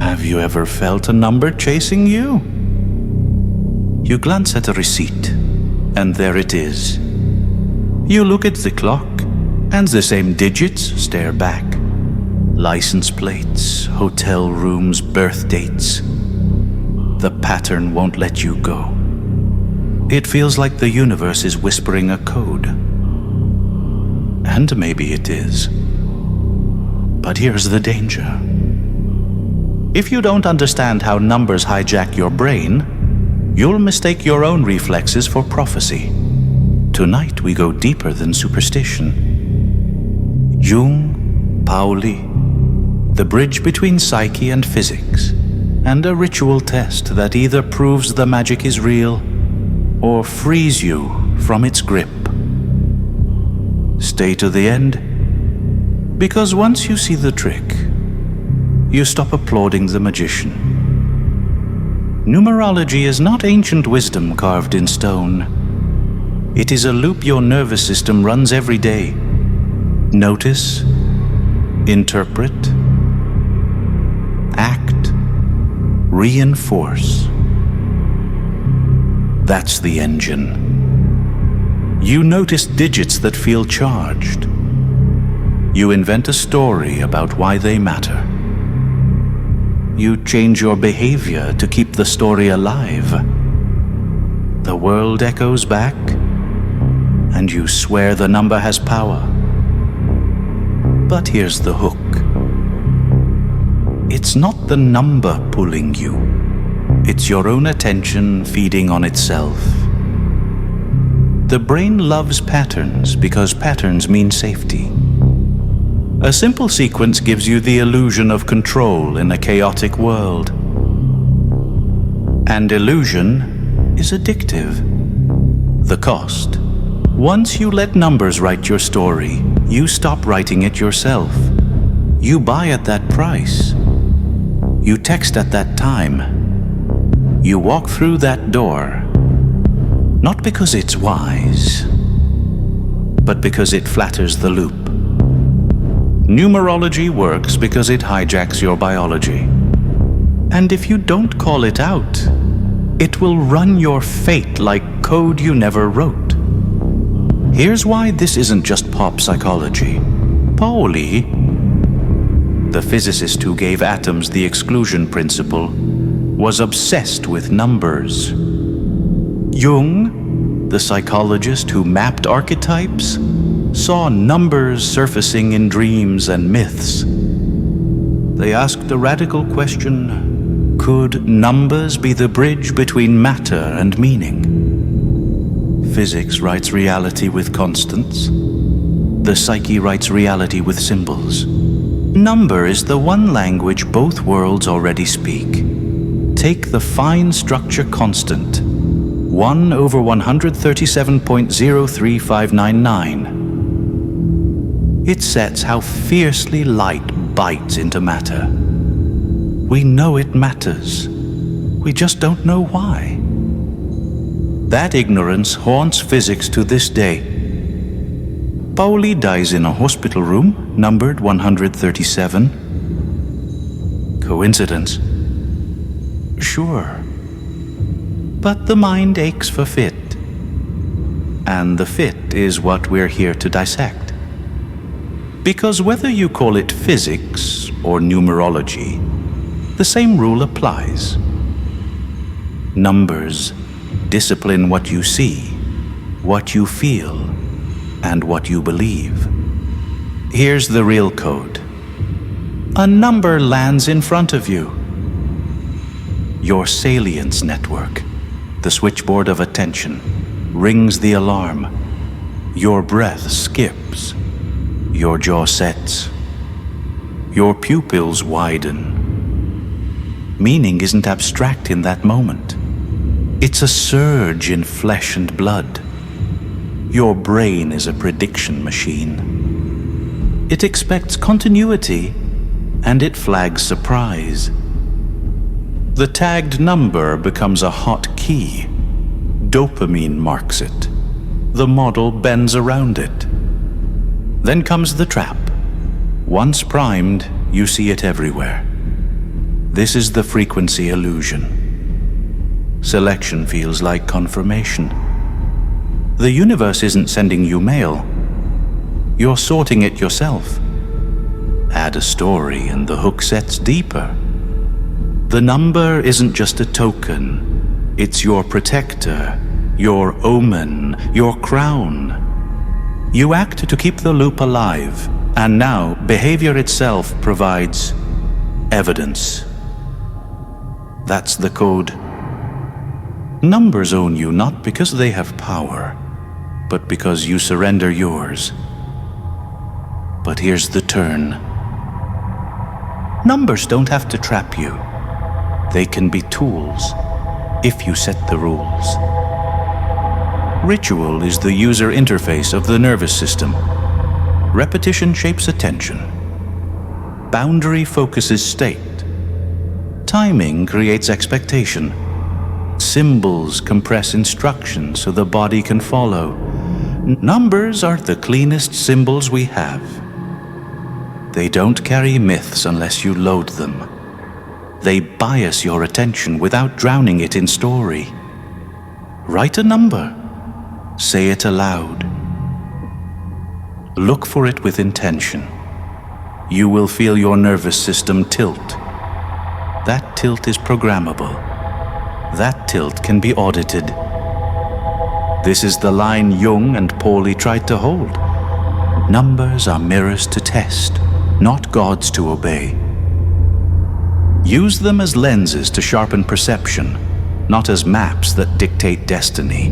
Have you ever felt a number chasing you? You glance at a receipt, and there it is. You look at the clock, and the same digits stare back. License plates, hotel rooms, birth dates. The pattern won't let you go. It feels like the universe is whispering a code. And maybe it is. But here's the danger. If you don't understand how numbers hijack your brain, you'll mistake your own reflexes for prophecy. Tonight we go deeper than superstition. Jung, Pauli, the bridge between psyche and physics, and a ritual test that either proves the magic is real or frees you from its grip. Stay to the end, because once you see the trick, you stop applauding the magician. Numerology is not ancient wisdom carved in stone. It is a loop your nervous system runs every day. Notice, interpret, act, reinforce. That's the engine. You notice digits that feel charged. You invent a story about why they matter. You change your behavior to keep the story alive. The world echoes back, and you swear the number has power. But here's the hook. It's not the number pulling you. It's your own attention feeding on itself. The brain loves patterns because patterns mean safety. A simple sequence gives you the illusion of control in a chaotic world. And illusion is addictive. The cost. Once you let numbers write your story, you stop writing it yourself. You buy at that price. You text at that time. You walk through that door. Not because it's wise, but because it flatters the loop. Numerology works because it hijacks your biology. And if you don't call it out, it will run your fate like code you never wrote. Here's why this isn't just pop psychology. Pauli, the physicist who gave atoms the exclusion principle, was obsessed with numbers. Jung, the psychologist who mapped archetypes, saw numbers surfacing in dreams and myths. They asked a radical question: could numbers be the bridge between matter and meaning? Physics writes reality with constants. The psyche writes reality with symbols. Number is the one language both worlds already speak. Take the fine structure constant, 1 over 137.03599. It sets how fiercely light bites into matter. We know it matters. We just don't know why. That ignorance haunts physics to this day. Pauli dies in a hospital room, numbered 137. Coincidence? Sure. But the mind aches for fit. And the fit is what we're here to dissect. Because whether you call it physics or numerology, the same rule applies. Numbers discipline what you see, what you feel, and what you believe. Here's the real code. A number lands in front of you. Your salience network, the switchboard of attention, rings the alarm. Your breath skips. Your jaw sets. Your pupils widen. Meaning isn't abstract in that moment. It's a surge in flesh and blood. Your brain is a prediction machine. It expects continuity, and it flags surprise. The tagged number becomes a hot key. Dopamine marks it. The model bends around it. Then comes the trap. Once primed, you see it everywhere. This is the frequency illusion. Selection feels like confirmation. The universe isn't sending you mail. You're sorting it yourself. Add a story and the hook sets deeper. The number isn't just a token. It's your protector, your omen, your crown. You act to keep the loop alive, and now behavior itself provides evidence. That's the code. Numbers own you not because they have power, but because you surrender yours. But here's the turn. Numbers don't have to trap you. They can be tools, if you set the rules. Ritual is the user interface of the nervous system. Repetition shapes attention. Boundary focuses state. Timing creates expectation. Symbols compress instructions so the body can follow. Numbers are the cleanest symbols we have. They don't carry myths unless you load them. They bias your attention without drowning it in story. Write a number. Say it aloud. Look for it with intention. You will feel your nervous system tilt. That tilt is programmable. That tilt can be audited. This is the line Jung and Pauli tried to hold. Numbers are mirrors to test, not gods to obey. Use them as lenses to sharpen perception, not as maps that dictate destiny.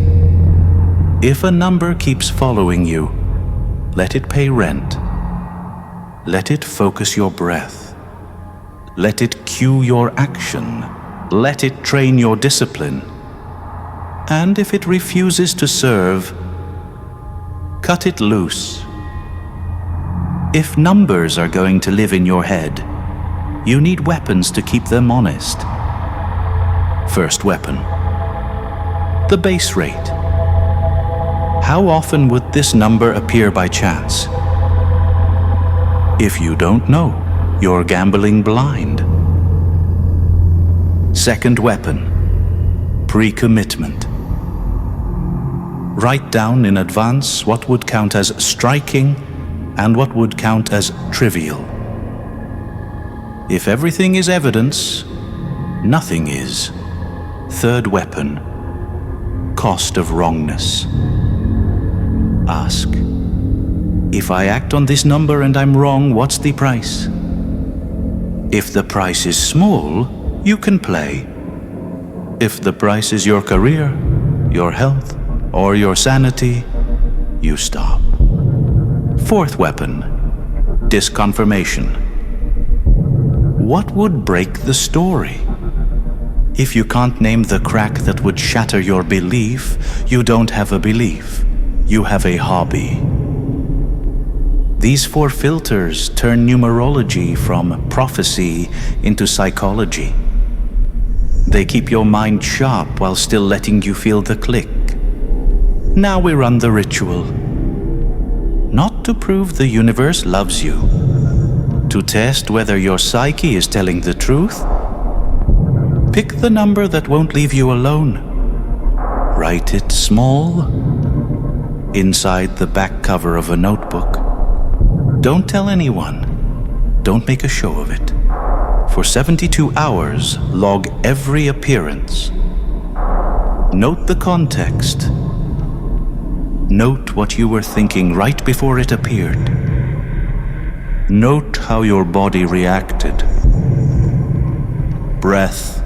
If a number keeps following you, let it pay rent. Let it focus your breath. Let it cue your action. Let it train your discipline. And if it refuses to serve, cut it loose. If numbers are going to live in your head, you need weapons to keep them honest. First weapon, the base rate. How often would this number appear by chance? If you don't know, you're gambling blind. Second weapon, pre-commitment. Write down in advance what would count as striking and what would count as trivial. If everything is evidence, nothing is. Third weapon, cost of wrongness. Ask, if I act on this number and I'm wrong, what's the price? If the price is small, you can play. If the price is your career, your health, or your sanity, you stop. Fourth weapon, disconfirmation. What would break the story? If you can't name the crack that would shatter your belief, you don't have a belief. You have a hobby. These four filters turn numerology from prophecy into psychology. They keep your mind sharp while still letting you feel the click. Now we run the ritual. Not to prove the universe loves you. To test whether your psyche is telling the truth. Pick the number that won't leave you alone. Write it small, inside the back cover of a notebook. Don't tell anyone. Don't make a show of it. For 72 hours, log every appearance. Note the context. Note what you were thinking right before it appeared. Note how your body reacted. Breath,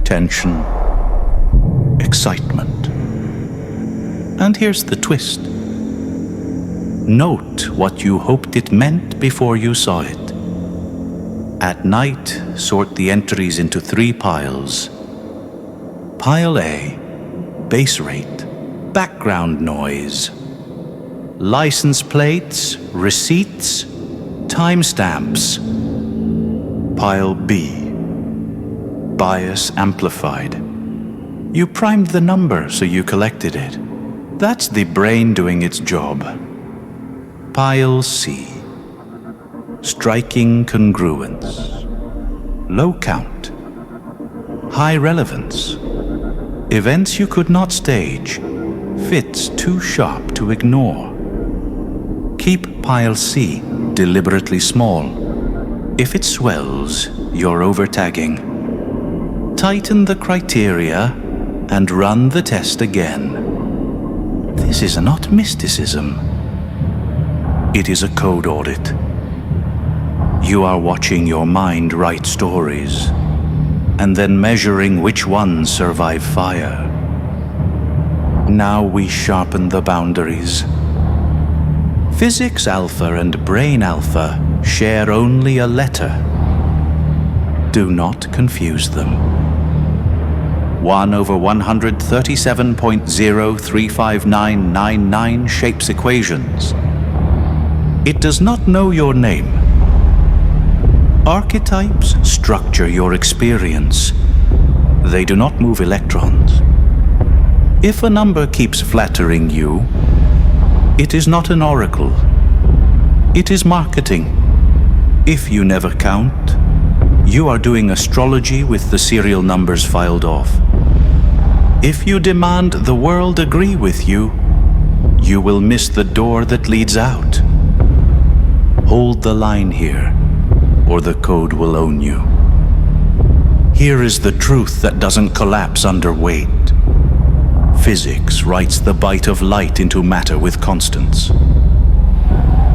tension, excitement. And here's the twist. Note what you hoped it meant before you saw it. At night, sort the entries into 3 piles. Pile A, base rate, background noise. License plates, receipts, timestamps. Pile B, bias amplified. You primed the number, so you collected it. That's the brain doing its job. Pile C, striking congruence. low count, high relevance, events you could not stage, fits too sharp to ignore. Keep pile C deliberately small. If it swells, you're over-tagging. Tighten the criteria and run the test again. This is not mysticism. It is a code audit. You are watching your mind write stories and then measuring which ones survive fire. Now we sharpen the boundaries. Physics alpha and brain alpha share only a letter. Do not confuse them. 1/137.035999 shapes equations. It does not know your name. Archetypes structure your experience. They do not move electrons. If a number keeps flattering you, it is not an oracle. It is marketing. If you never count, you are doing astrology with the serial numbers filed off. If you demand the world agree with you, you will miss the door that leads out. Hold the line here, or the code will own you. Here is the truth that doesn't collapse under weight. Physics writes the bite of light into matter with constants.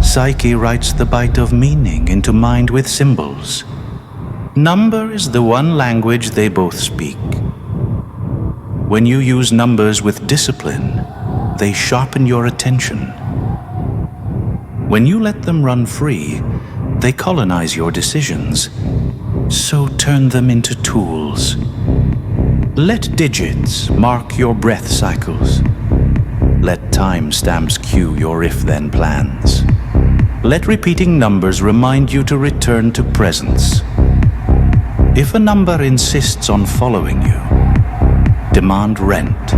Psyche writes the bite of meaning into mind with symbols. Number is the one language they both speak. When you use numbers with discipline, they sharpen your attention. When you let them run free, they colonize your decisions. So turn them into tools. Let digits mark your breath cycles. Let timestamps cue your if-then plans. Let repeating numbers remind you to return to presence. If a number insists on following you, demand rent.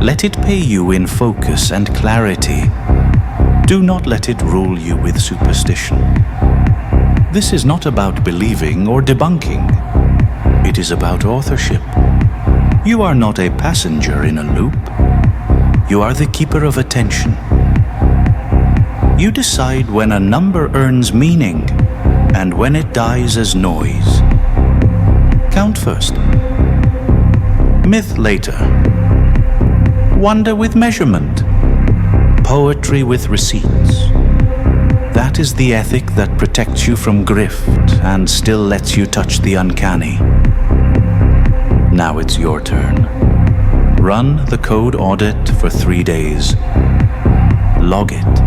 Let it pay you in focus and clarity. Do not let it rule you with superstition. This is not about believing or debunking. It is about authorship. You are not a passenger in a loop. You are the keeper of attention. You decide when a number earns meaning and when it dies as noise. Count first. Myth later. Wonder with measurement. Poetry with receipts. That is the ethic that protects you from grift and still lets you touch the uncanny. Now it's your turn. Run the code audit for 3 days. Log it.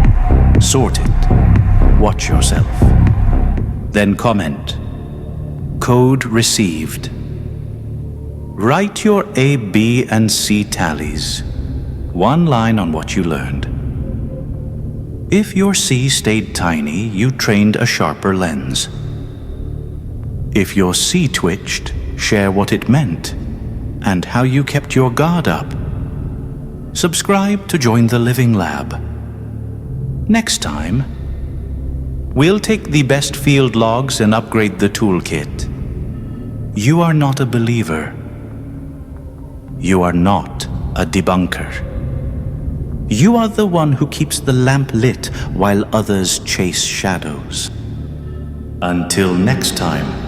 Sort it. Watch yourself. Then comment. Code received. Write your A, B, and C tallies. One line on what you learned. If your C stayed tiny, you trained a sharper lens. If your C twitched, share what it meant and how you kept your guard up. Subscribe to join the Living Lab. Next time, we'll take the best field logs and upgrade the toolkit. You are not a believer. You are not a debunker. You are the one who keeps the lamp lit while others chase shadows. Until next time.